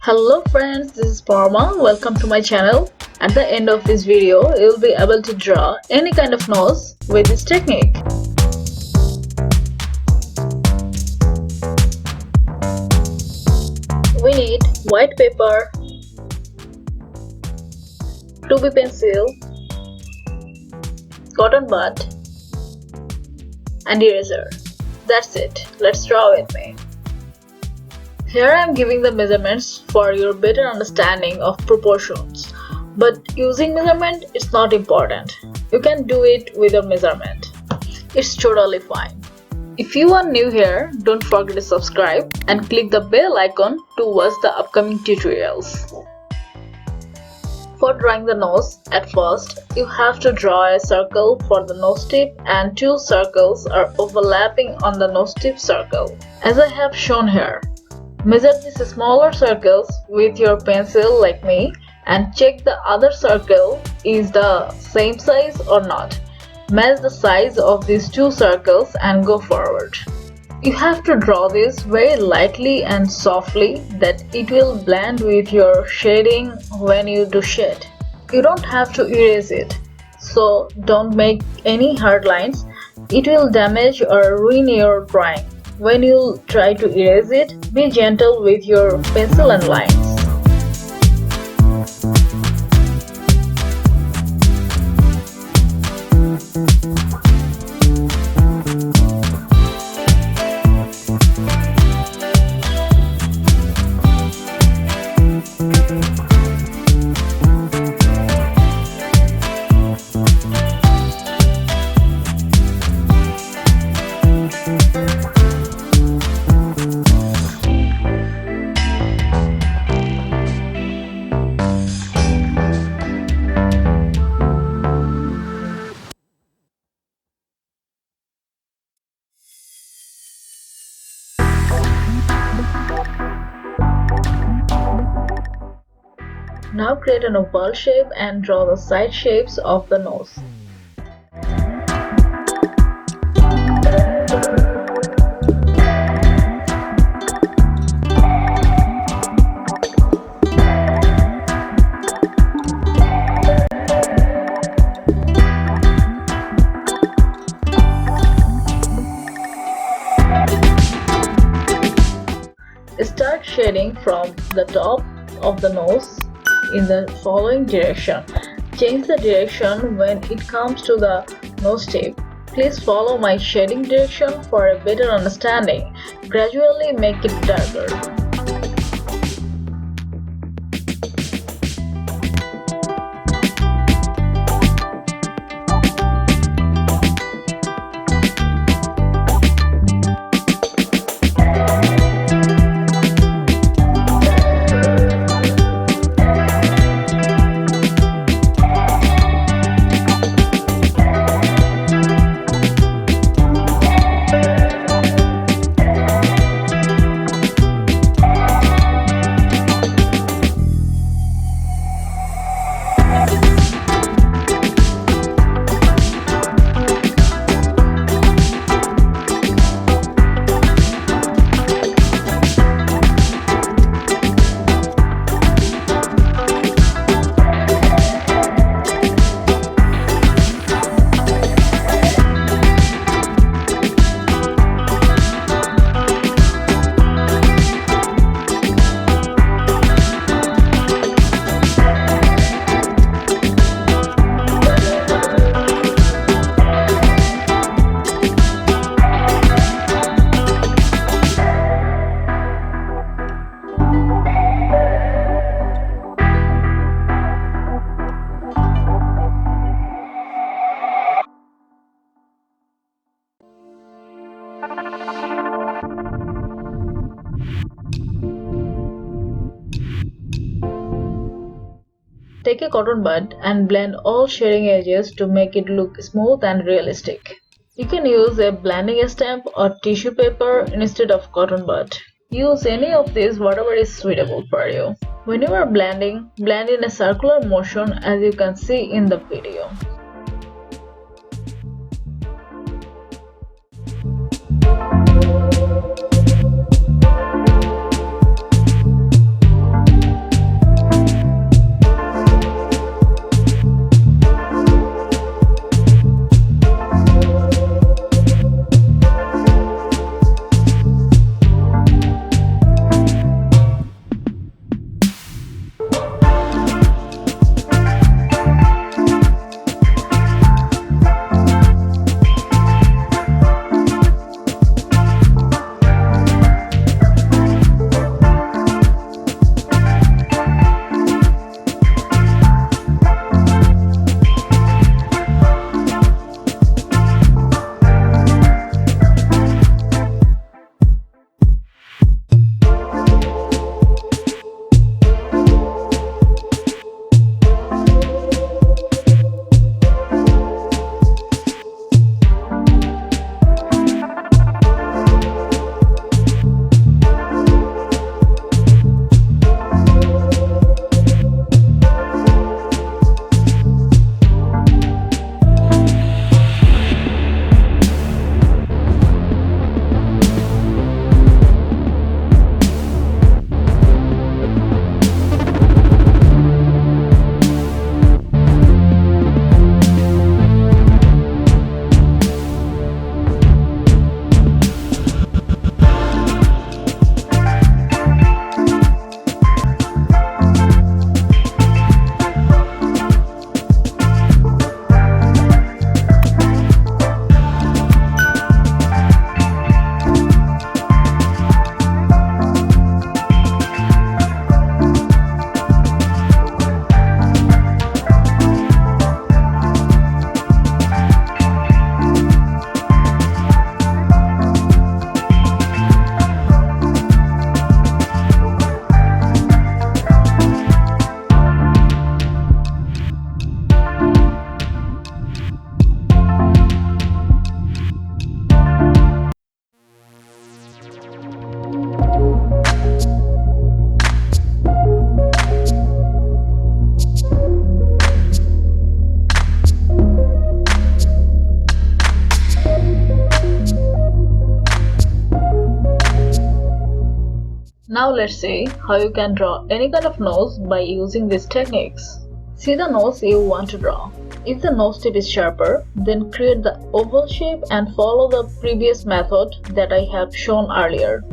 Hello friends, this is Parama. Welcome to my channel. At the end of this video, you will be able to draw any kind of nose with this technique. We need white paper, 2B pencil, cotton bud, and eraser. That's it. Let's draw with me. Here I am giving the measurements for your better understanding of proportions. But using measurement is not important. You can do it without measurement. It's totally fine. If you are new here, don't forget to subscribe and click the bell icon to watch the upcoming tutorials. For drawing the nose, at first, you have to draw a circle for the nose tip and two circles are overlapping on the nose tip circle, as I have shown here. Measure these smaller circles with your pencil like me and check the other circle is the same size or not. Match the size of these two circles and go forward. You have to draw this very lightly and softly that it will blend with your shading when you do shade. You don't have to erase it, so don't make any hard lines. It will damage or ruin your drawing. When you try to erase it, be gentle with your pencil and lines. Now create an oval shape and draw the side shapes of the nose. Start shading from the top of the nose in the following direction. Change the direction when it comes to the nose tip. Please follow my shading direction for a better understanding. Gradually make it darker. Take a cotton bud and blend all shading edges to make it look smooth and realistic. You can use a blending stamp or tissue paper instead of cotton bud. Use any of these, whatever is suitable for you. When you are blending, blend in a circular motion as you can see in the video. Now let's see how you can draw any kind of nose by using these techniques. See the nose you want to draw. If the nose tip is sharper, then create the oval shape and follow the previous method that I have shown earlier.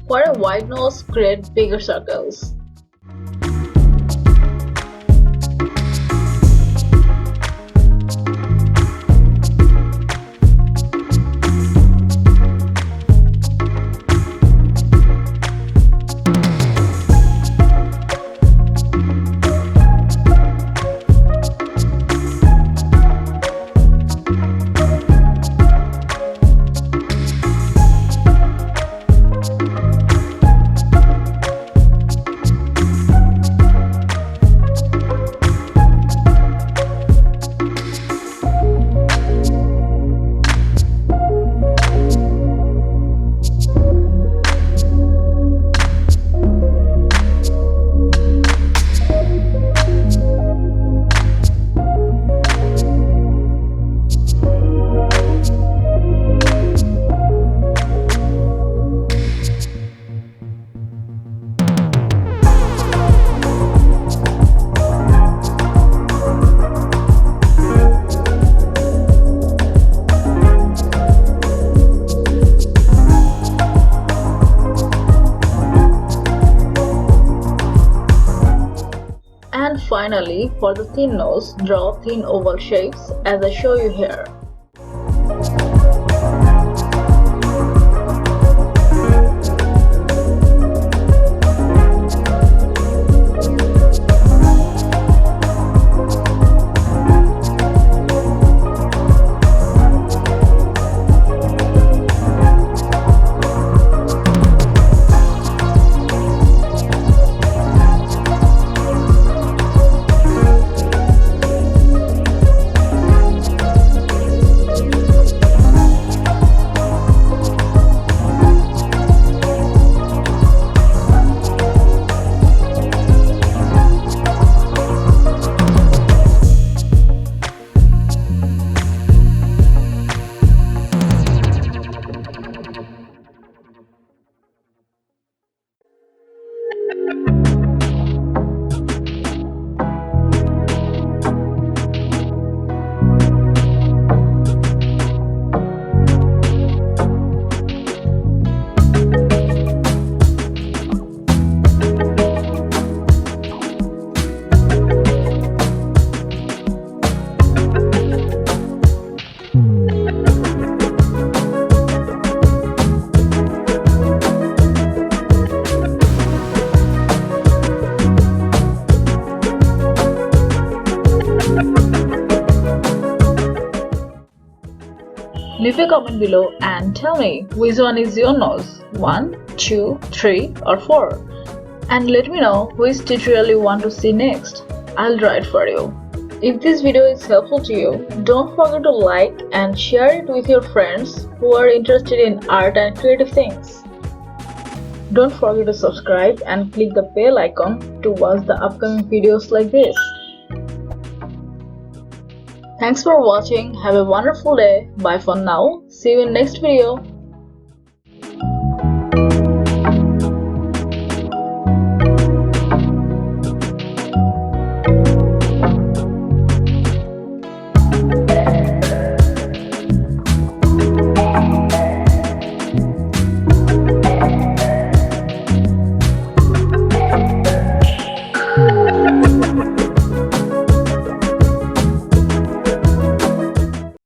For a wide nose, create bigger circles. And finally, for the thin nose, draw thin oval shapes as I show you here. Leave a comment below and tell me which one is your nose, 1, 2, 3 or 4, and let me know which tutorial you want to see next. I'll draw it for you. If this video is helpful to you, don't forget to like and share it with your friends who are interested in art and creative things. Don't forget to subscribe and click the bell icon to watch the upcoming videos like this. Thanks for watching. Have a wonderful day. Bye for now. See you in next video.